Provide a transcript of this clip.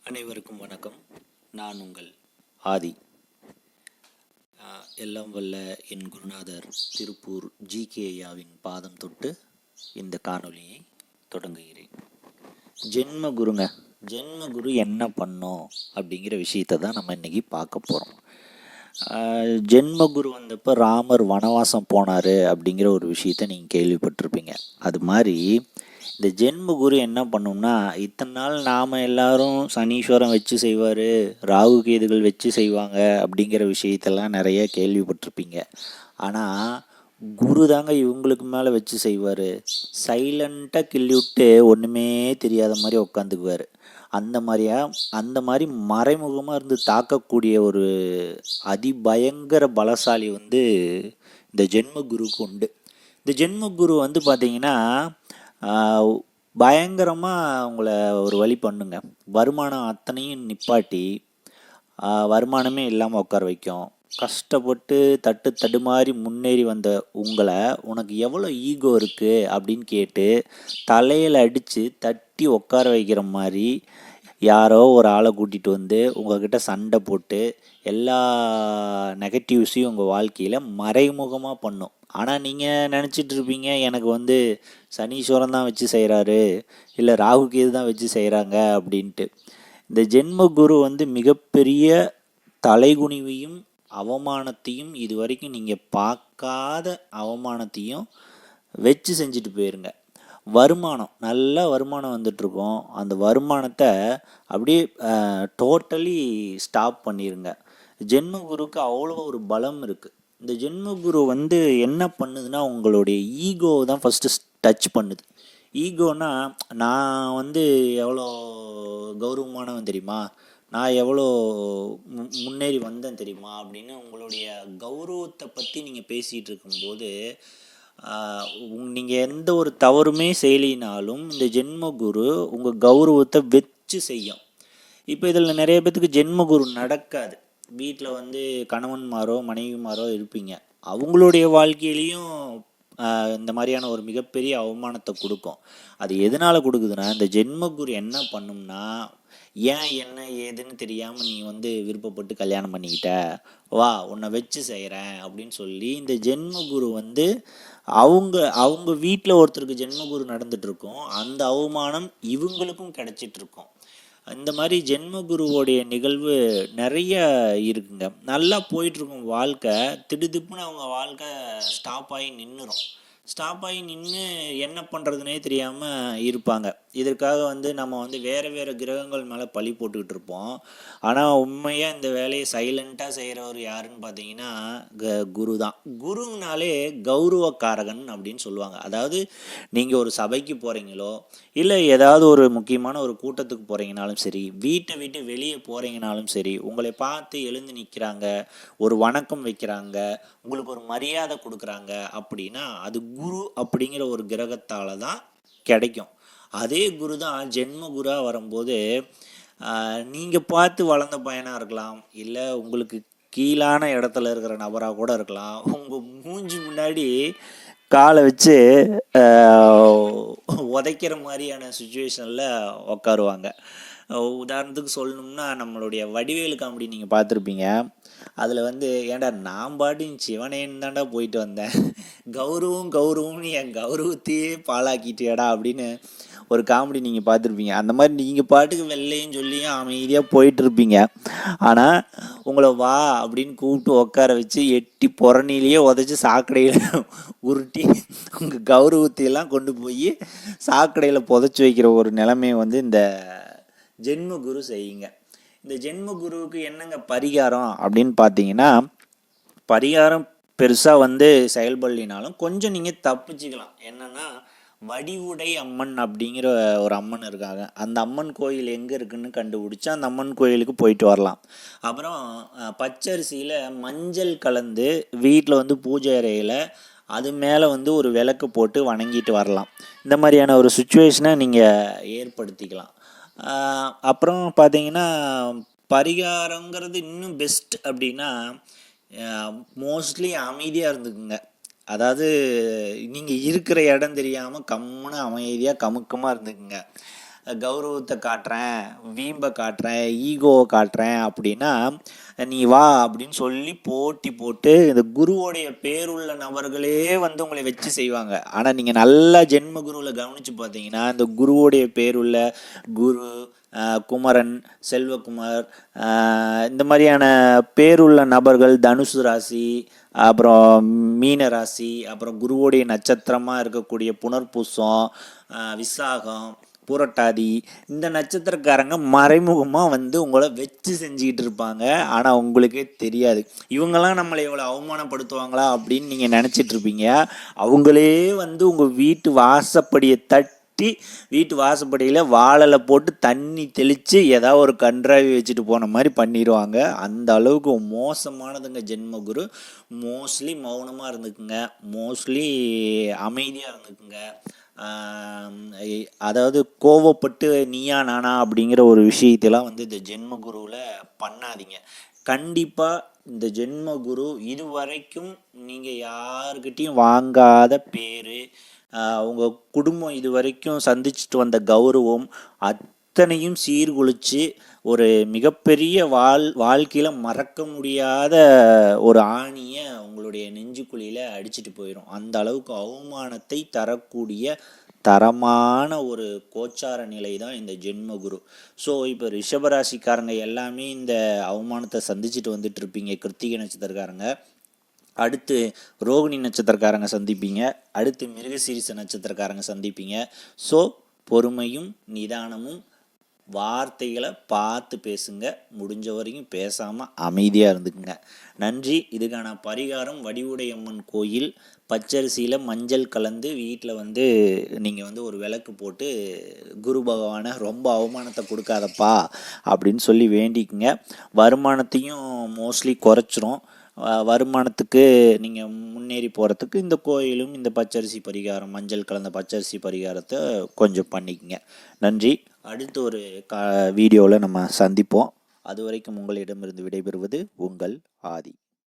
அனைவருக்கும் வணக்கம். நான் உங்கள் ஆதி. எல்லாம் வல்ல என் குருநாதர் திருப்பூர் ஜி.கே. ஐயாவின் பாதம் தொட்டு இந்த காணொலியை தொடங்குகிறேன். ஜென்ம குருங்க, ஜென்ம குரு என்ன பண்ணோம் அப்படிங்கிற விஷயத்தை தான் நம்ம இன்றைக்கி பார்க்க போகிறோம். ஜென்ம குரு வந்தப்போ ராமர் வனவாசம் போனார் அப்படிங்கிற ஒரு விஷயத்தை நீங்கள் கேள்விப்பட்டிருப்பீங்க. அது மாதிரி இந்த ஜென்ம குரு என்ன பண்ணும்னா, இத்தனை நாள் நாம் எல்லாரும் சனீஸ்வரம் வச்சு செய்வார், ராகு கேதுகள் வச்சு செய்வாங்க அப்படிங்கிற விஷயத்தெல்லாம் நிறைய கேள்விப்பட்டிருப்பீங்க. ஆனால் குரு தாங்க இவங்களுக்கு மேலே வச்சு செய்வார். சைலண்ட்டாக கிள்ளி விட்டு ஒன்றுமே தெரியாத மாதிரி உட்காந்துக்குவார். அந்த மாதிரி மறைமுகமாக இருந்து தாக்கக்கூடிய ஒரு அதிபயங்கர பலசாலி இந்த ஜென்ம குருக்கு உண்டு. இந்த ஜென்ம குரு பார்த்திங்கன்னா பயங்கரமாக உங்களை ஒரு வழி பண்ணுங்க. வருமானம் அத்தனையும் நிப்பாட்டி வருமானமே இல்லாமல் உட்கார வைக்கும். கஷ்டப்பட்டு தடுமாறி முன்னேறி வந்த உங்களை உனக்கு எவ்வளோ ஈகோ இருக்குது அப்படின்னு கேட்டு தலையில் அடித்து தட்டி உட்கார வைக்கிற மாதிரி யாரோ ஒரு ஆளை கூட்டிகிட்டு உங்கள்கிட்ட சண்டை போட்டு எல்லா நெகட்டிவ்ஸையும் உங்கள் வாழ்க்கையில் மறைமுகமாக பண்ணும். ஆனால் நீங்கள் நினச்சிட்டு இருப்பீங்க, எனக்கு சனீஸ்வரன் தான் வச்சு செய்கிறாரு, இல்லை ராகு கேது தான் வச்சு செய்கிறாங்க அப்படின்ட்டு. இந்த ஜென்ம குரு மிகப்பெரிய தலைகுனிவையும் அவமானத்தையும், இது வரைக்கும் நீங்கள் பார்க்காத அவமானத்தையும் வச்சு செஞ்சுட்டு போயிருங்க. வருமானம், நல்ல வருமானம் வந்துட்டுருக்கோம். அந்த வருமானத்தை அப்படியே டோட்டலி ஸ்டாப் பண்ணிடுங்க. ஜென்ம குருக்கு அவ்வளோ ஒரு பலம் இருக்குது. இந்த ஜென்ம குரு என்ன பண்ணுதுன்னா, உங்களுடைய ஈகோ தான் ஃபஸ்ட்டு டச் பண்ணுது. ஈகோனா, நான் எவ்வளோ கௌரவமானவன் தெரியுமா, நான் எவ்வளோ முன்னேறி வந்தேன் தெரியுமா அப்படின்னு உங்களுடைய கௌரவத்தை பற்றி நீங்கள் பேசிகிட்டு இருக்கும்போது நீங்கள் எந்த ஒரு தவறுமே செய்யலினாலும் இந்த ஜென்ம குரு உங்கள் கௌரவத்தை வச்சு செய்யும். இப்போ இதில் நிறைய பேத்துக்கு ஜென்ம குரு நடக்காது. வீட்டில் கணவன்மாரோ மனைவிமாரோ இருப்பீங்க. அவங்களுடைய வாழ்க்கையிலையும் இந்த மாதிரியான ஒரு மிகப்பெரிய அவமானத்தை கொடுக்கும். அது எதனால் கொடுக்குதுன்னா, இந்த ஜென்ம குரு என்ன பண்ணும்னா, ஏன் என்ன ஏதுன்னு தெரியாமல் நீ விருப்பப்பட்டு கல்யாணம் பண்ணிக்கிட்ட, வா உன்னை வச்சு செய்கிறேன் அப்படின்னு சொல்லி இந்த ஜென்ம குரு அவங்க வீட்டில் ஒருத்தருக்கு ஜென்ம குரு நடந்துகிட்ருக்கும். அந்த அவமானம் இவங்களுக்கும் கிடச்சிட்ருக்கும். இந்த மாதிரி ஜென்ம குருவோடைய நிகழ்வு நிறைய இருக்குங்க. நல்லா போயிட்டுருக்கும் வாழ்க்கை, திடுதிப்புன்னு அவங்க வாழ்க்கை ஸ்டாப் ஆகி நின்று என்ன பண்ணுறதுனே தெரியாமல் இருப்பாங்க. இதற்காக நம்ம வேறு கிரகங்கள் மேலே பழி போட்டுக்கிட்டு இருப்போம். ஆனால் உண்மையாக இந்த வேலையை சைலண்ட்டாக செய்கிறவர் யாருன்னு பார்த்தீங்கன்னா குரு தான். குருனாலே கௌரவக்காரகன் அப்படின்னு சொல்லுவாங்க. அதாவது நீங்கள் ஒரு சபைக்கு போகிறீங்களோ, இல்லை ஏதாவது ஒரு முக்கியமான ஒரு கூட்டத்துக்கு போகிறீங்கனாலும் சரி, வீட்டை விட்டு வெளியே போகிறீங்கனாலும் சரி, உங்களை பார்த்து எழுந்து நிற்கிறாங்க, ஒரு வணக்கம் வைக்கிறாங்க, உங்களுக்கு ஒரு மரியாதை கொடுக்குறாங்க அப்படின்னா அது குரு அப்படிங்கிற ஒரு கிரகத்தால் தான் கிடைக்கும். அதே குரு தான் ஜென்ம குருவாக வரும்போது நீங்கள் பார்த்து வளர்ந்த பையனாக இருக்கலாம், இல்லை உங்களுக்கு கீழான இடத்துல இருக்கிற நபராக கூட இருக்கலாம். உங்கள் மூஞ்சி முன்னாடி காலை வச்சு உதைக்கிற மாதிரியான சுச்சுவேஷனில் உட்காருவாங்க. உதாரணத்துக்கு சொல்லணும்னா, நம்மளுடைய வடிவேலு காமெடி நீங்கள் பார்த்துருப்பீங்க. அதில் ஏன்டா நான் பாட்டின் சிவனேன்னு தாண்டா போயிட்டு வந்தேன், கௌரவம்னு என் கௌரவத்தையே பாழாக்கிட்டியாடா அப்படின்னு ஒரு காமெடி நீங்கள் பார்த்துருப்பீங்க. அந்த மாதிரி நீங்கள் பாட்டுக்கு வெள்ளையும் சொல்லியும் அமைதியாக போயிட்டுருப்பீங்க. ஆனால் உங்களை வா அப்படின்னு கூப்பிட்டு உட்கார வச்சு எட்டி புறணிலேயே உதச்சி சாக்கடையில் உருட்டி உங்கள் கௌரவத்தையெல்லாம் கொண்டு போய் சாக்கடையில் புதைச்சி வைக்கிற ஒரு நிலைமையை இந்த ஜென்ம குரு செய்யுங்க. இந்த ஜென்ம குருவுக்கு என்னங்க பரிகாரம் அப்படின்னு பார்த்தீங்கன்னா, பரிகாரம் பெருசாக செயல்படலினாலும் கொஞ்சம் நீங்கள் தப்பிச்சுக்கலாம். என்னென்னா, வடிவுடை அம்மன் அப்படிங்கிற ஒரு அம்மன் இருக்காங்க. அந்த அம்மன் கோயில் எங்கே இருக்குன்னு கண்டுபிடிச்சி அந்த அம்மன் கோயிலுக்கு போயிட்டு வரலாம். அப்புறம் பச்சரிசியில் மஞ்சள் கலந்து வீட்டில் பூஜை அறையில் அது மேலே ஒரு விளக்கு போட்டு வணங்கிட்டு வரலாம். இந்த மாதிரியான ஒரு சுச்சுவேஷனை நீங்கள் ஏற்படுத்திக்கலாம். அப்புறம் பார்த்தீங்கன்னா, பரிகாரங்கிறது இன்னும் பெஸ்ட் அப்படின்னா, மோஸ்ட்லி அமைதியாக இருந்துக்குங்க. அதாவது நீங்கள் இருக்கிற இடம் தெரியாமல் கம்முன்னு அமைதியாக கமுக்கமாக இருந்துக்குங்க. கௌரவத்தை காட்டுறேன், வீம்பை காட்டுறேன், ஈகோவை காட்டுறேன் அப்படின்னா நீ வா அப்படின்னு சொல்லி போட்டி போட்டு இந்த குருவோடைய பேருள்ள நபர்களே வந்து உங்களை வச்சு செய்வாங்க. ஆனால் நீங்கள் நல்லா ஜென்ம குருவில் கவனித்து பார்த்தீங்கன்னா இந்த குருவோடைய பேருள்ள குரு, குமரன், செல்வகுமார், இந்த மாதிரியான பேருள்ள நபர்கள் தனுசு ராசி, அப்புறம் மீன ராசி, அப்புறம் குருவோடைய நட்சத்திரமாக இருக்கக்கூடிய புனர்பூசம், விசாகம், புரட்டாதி, இந்த நட்சத்திரக்காரங்க மறைமுகமாக வந்து உங்களை வச்சு செஞ்சுக்கிட்டு இருப்பாங்க. ஆனால் உங்களுக்கே தெரியாது. இவங்கெல்லாம் நம்மளை எவ்வளோ அவமானப்படுத்துவாங்களா அப்படின்னு நீங்கள் நினச்சிட்டு இருப்பீங்க. அவங்களே வந்து உங்கள் வீட்டு வாசப்படியை வீட்டு வாசப்படியில் வாழலை போட்டு தண்ணி தெளித்து ஏதாவது ஒரு கன்றாவி வச்சுட்டு போன மாதிரி பண்ணிடுவாங்க. அந்த அளவுக்கு மோசமானதுங்க ஜென்மகுரு. மோஸ்ட்லி மௌனமாக இருந்துக்குங்க, மோஸ்ட்லி அமைதியாக இருந்துக்குங்க. அதாவது கோவப்பட்டு நீயா நானா அப்படிங்கிற ஒரு விஷயத்தெல்லாம் வந்து இந்த ஜென்மகுருவில் பண்ணாதீங்க. கண்டிப்பாக இந்த ஜென்மகுரு இதுவரைக்கும் நீங்கள் யாருக்கிட்டையும் வாங்காத பேர், உங்கள் குடும்பம் இது வரைக்கும் சந்திச்சுட்டு வந்த கௌரவம் அத்தனையும் சீர்குலைச்சு ஒரு மிகப்பெரிய வாழ்க்கையில் மறக்க முடியாத ஒரு ஆணியை உங்களுடைய நெஞ்சுக்குழியில் அடிச்சுட்டு போயிடும். அந்த அளவுக்கு அவமானத்தை தரக்கூடிய தரமான ஒரு கோச்சார நிலை தான் இந்த ஜென்மகுரு. ஸோ இப்போ ரிஷபராசிக்காரங்க எல்லாமே இந்த அவமானத்தை சந்திச்சுட்டு வந்துட்டு இருப்பீங்க. கிருத்திகை நட்சத்திரக்காரங்க, அடுத்து ரோகிணி நட்சத்திரக்காரங்க சந்திப்பீங்க, அடுத்து மிருகசீரிச நட்சத்திரக்காரங்க சந்திப்பீங்க. ஸோ பொறுமையும் நிதானமும், வார்த்தைகளை பார்த்து பேசுங்க, முடிஞ்ச வரைக்கும் பேசாமல் அமைதியாக இருந்துக்குங்க. நன்றி. இதுக்கான பரிகாரம் வடிவுடையம்மன் கோயில் பச்சரிசியில் மஞ்சள் கலந்து வீட்டில் வந்து நீங்கள் வந்து ஒரு விளக்கு போட்டு குரு பகவானை ரொம்ப அவமானத்தை கொடுக்காதப்பா அப்படின்னு சொல்லி வேண்டிக்குங்க. வருமானத்தையும் மோஸ்ட்லி குறைச்சிரும். வருமானத்துக்கு நீங்கள் முன்னேறி போகிறதுக்கு இந்த கோயிலும் இந்த பச்சரிசி பரிகாரம், மஞ்சள் கலந்த பச்சரிசி பரிகாரத்தை கொஞ்சம் பண்ணிக்கங்க. நன்றி. அடுத்த ஒரு வீடியோவில் நம்ம சந்திப்போம். அது வரைக்கும் உங்களிடமிருந்து விடைபெறுவது உங்கள் ஆதி.